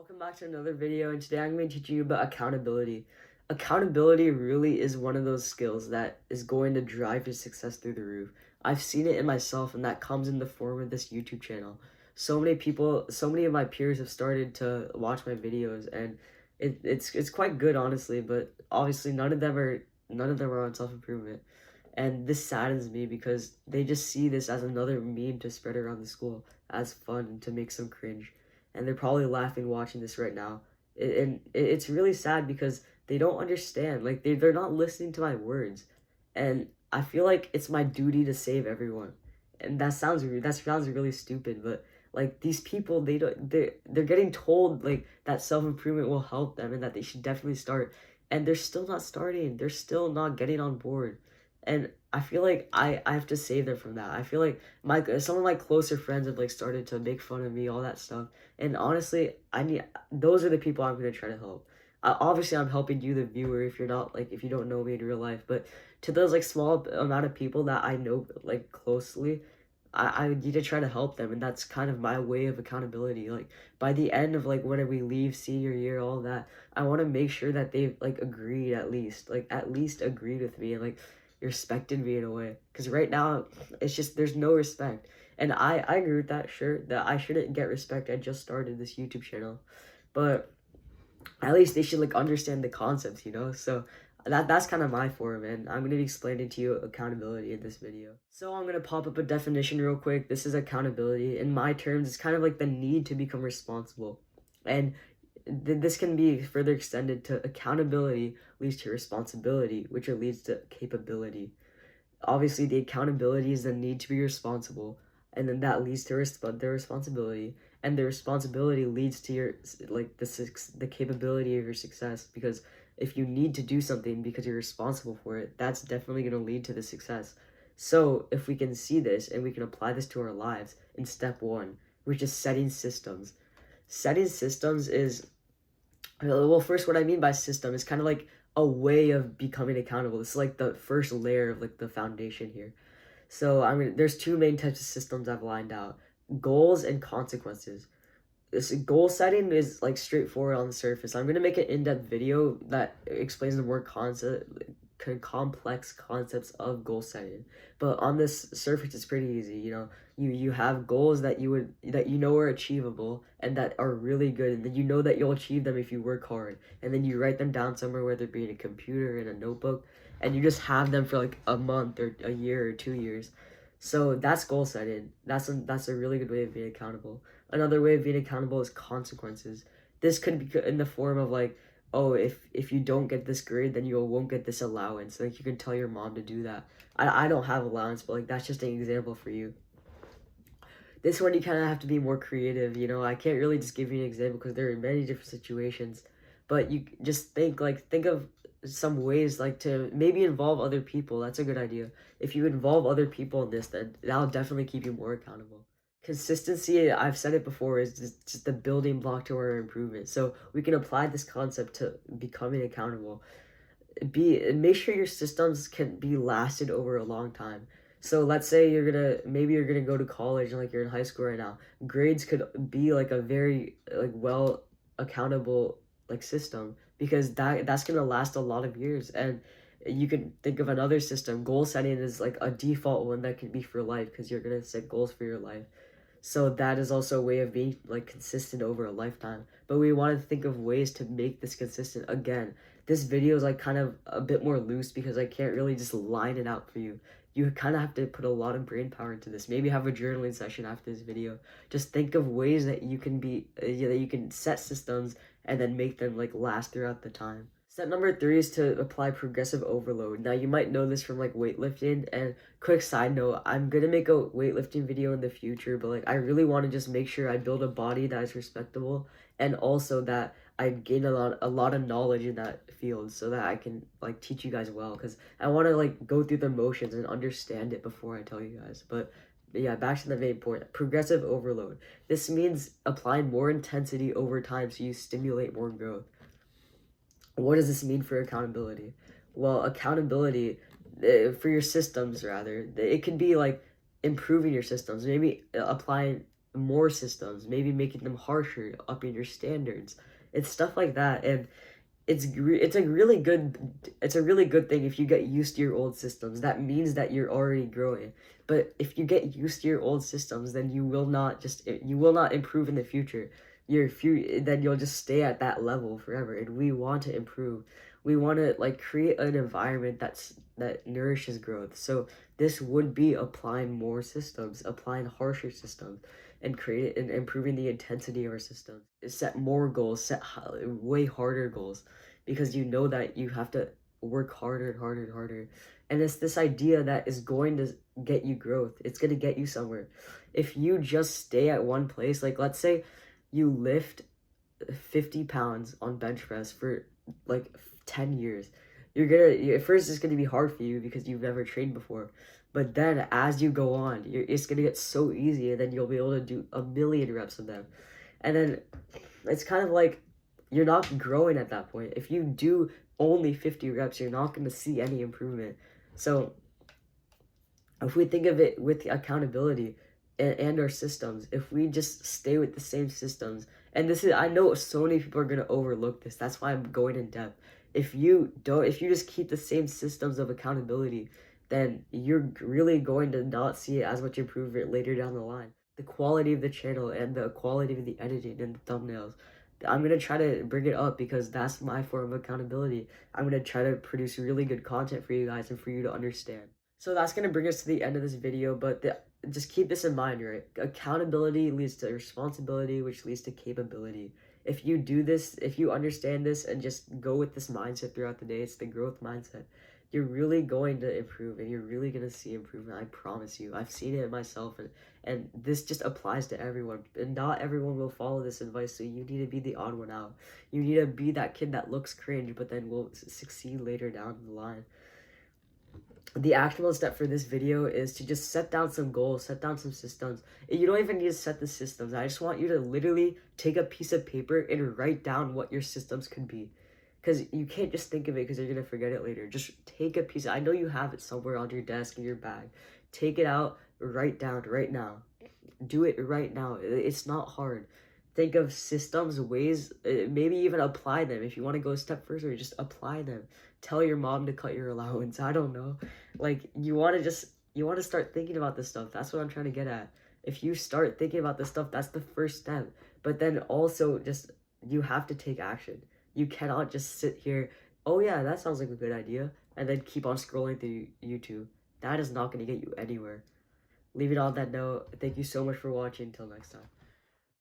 Welcome back to another video, and today I'm going to teach you about accountability. Accountability really is one of those skills that is going to drive your success through the roof. I've seen it in myself, and that comes in the form of this YouTube channel. So many people, so many of my peers have started to watch my videos, and it's quite good, honestly. But obviously, none of them are on self-improvement, and this saddens me because they just see this as another meme to spread around the school as fun to make some cringe, and they're probably laughing watching this right now. It's really sad because they don't understand. Like they're not listening to my words, and I feel like it's my duty to save everyone. And that sounds really stupid, but like these people, they're getting told like that self-improvement will help them and that they should definitely start, and they're still not starting. They're still not getting on board, and I feel like I have to save them from that. I feel like some of my closer friends have like started to make fun of me, all that stuff. And honestly, those are the people I'm gonna try to help. Obviously, I'm helping you, the viewer, if you don't know me in real life. But to those like small amount of people that I know like closely, I need to try to help them, and that's kind of my way of accountability. Like by the end of like when we leave senior year, all that, I want to make sure that they've like agreed at least agreed with me and like respected me in a way. Because right now, it's just there's no respect. And I agree with that, sure, that I shouldn't get respect. I just started this YouTube channel, but at least they should like understand the concepts, you know? So that's kind of my form, and I'm going to be explaining to you accountability in this video. So I'm going to pop up a definition real quick. This is accountability. In my terms, it's kind of like the need to become responsible. And this can be further extended to accountability leads to responsibility, which leads to capability. Obviously, the accountability is the need to be responsible, and then that leads to the responsibility, and the responsibility leads to your like the capability of your success. Because if you need to do something because you're responsible for it, that's definitely going to lead to the success. So if we can see this and we can apply this to our lives in step one, which is setting systems is, well, first, what I mean by system is kind of like a way of becoming accountable. This is like the first layer of like the foundation here. So I mean, there's two main types of systems I've lined out: goals and consequences. This goal setting is like straightforward on the surface. I'm gonna make an in-depth video that explains the more complex concepts of goal setting. But on this surface, it's pretty easy. You have goals that you know are achievable and that are really good, and then you know that you'll achieve them if you work hard. And then you write them down somewhere, whether it be in a computer, in a notebook, and you just have them for like a month or a year or 2 years. So that's goal setting. That's a really good way of being accountable. Another way of being accountable is consequences. This could be in the form of like, oh, if you don't get this grade, then you won't get this allowance. Like you can tell your mom to do that. I don't have allowance, but like that's just an example for you. This one you kind of have to be more creative. I can't really just give you an example because there are many different situations, but you just think of some ways like to maybe involve other people. That's a good idea. If you involve other people in this, then that'll definitely keep you more accountable. Consistency, I've said it before, is just the building block to our improvement. So we can apply this concept to becoming accountable. Make sure your systems can be lasted over a long time. So let's say maybe you're gonna go to college and like you're in high school right now. Grades could be like a very like well accountable like system, because that's gonna last a lot of years. And you can think of another system. Goal setting is like a default one that can be for life, because you're gonna set goals for your life. So that is also a way of being like consistent over a lifetime. But we want to think of ways to make this consistent. Again, this video is like kind of a bit more loose because I can't really just line it out for you. You kind of have to put a lot of brain power into this. Maybe have a journaling session after this video. Just think of ways that you can that you can set systems and then make them like last throughout the time. Step number 3 is to apply progressive overload. Now you might know this from like weightlifting. And quick side note, I'm gonna make a weightlifting video in the future, but like I really want to just make sure I build a body that is respectable, and also that I gain a lot of knowledge in that field so that I can like teach you guys well, because I want to like go through the motions and understand it before I tell you guys. But yeah, back to the main point: progressive overload. This means applying more intensity over time so you stimulate more growth. What does this mean for accountability? Well, accountability, for your systems, rather, it could be like improving your systems, maybe applying more systems, maybe making them harsher, upping your standards. It's stuff like that, and it's a really good thing if you get used to your old systems. That means that you're already growing. But if you get used to your old systems, then you will not improve in the future. Then you'll just stay at that level forever. And we want to improve. We want to like create an environment that nourishes growth. So this would be applying more systems, applying harsher systems, and create and improving the intensity of our systems. Set more goals, way harder goals, because you know that you have to work harder and harder and harder. And it's this idea that is going to get you growth. It's going to get you somewhere. If you just stay at one place, like let's say you lift 50 pounds on bench press for like 10 years, at first it's gonna be hard for you because you've never trained before, but then as you go on, it's gonna get so easy, and then you'll be able to do a million reps of them. And then it's kind of like you're not growing at that point. If you do only 50 reps, you're not gonna see any improvement. So if we think of it with accountability and our systems, if we just stay with the same systems, and this is, I know so many people are going to overlook this. That's why I'm going in depth. If you just keep the same systems of accountability, then you're really going to not see as much improvement later down the line. The quality of the channel and the quality of the editing and the thumbnails, I'm going to try to bring it up because that's my form of accountability. I'm going to try to produce really good content for you guys and for you to understand. So that's going to bring us to the end of this video, but just keep this in mind, right? Accountability leads to responsibility, which leads to capability. If you do this, if you understand this and just go with this mindset throughout the day, it's the growth mindset, you're really going to improve and you're really going to see improvement. I promise you. I've seen it myself, and this just applies to everyone. And not everyone will follow this advice, so you need to be the odd one out. You need to be that kid that looks cringe, but then will succeed later down the line. The actionable step for this video is to just set down some goals, set down some systems. You don't even need to set the systems. I just want you to literally take a piece of paper and write down what your systems could be. Because you can't just think of it because you're going to forget it later. Just take a piece. I know you have it somewhere on your desk in your bag. Take it out, write down right now. Do it right now. It's not hard. Think of systems, ways, maybe even apply them. If you want to go a step further, just apply them. Tell your mom to cut your allowance. I don't know. Like, you want to start thinking about this stuff. That's what I'm trying to get at. If you start thinking about this stuff, that's the first step. But then also just, you have to take action. You cannot just sit here, oh yeah, that sounds like a good idea, and then keep on scrolling through YouTube. That is not going to get you anywhere. Leave it on that note. Thank you so much for watching. Until next time.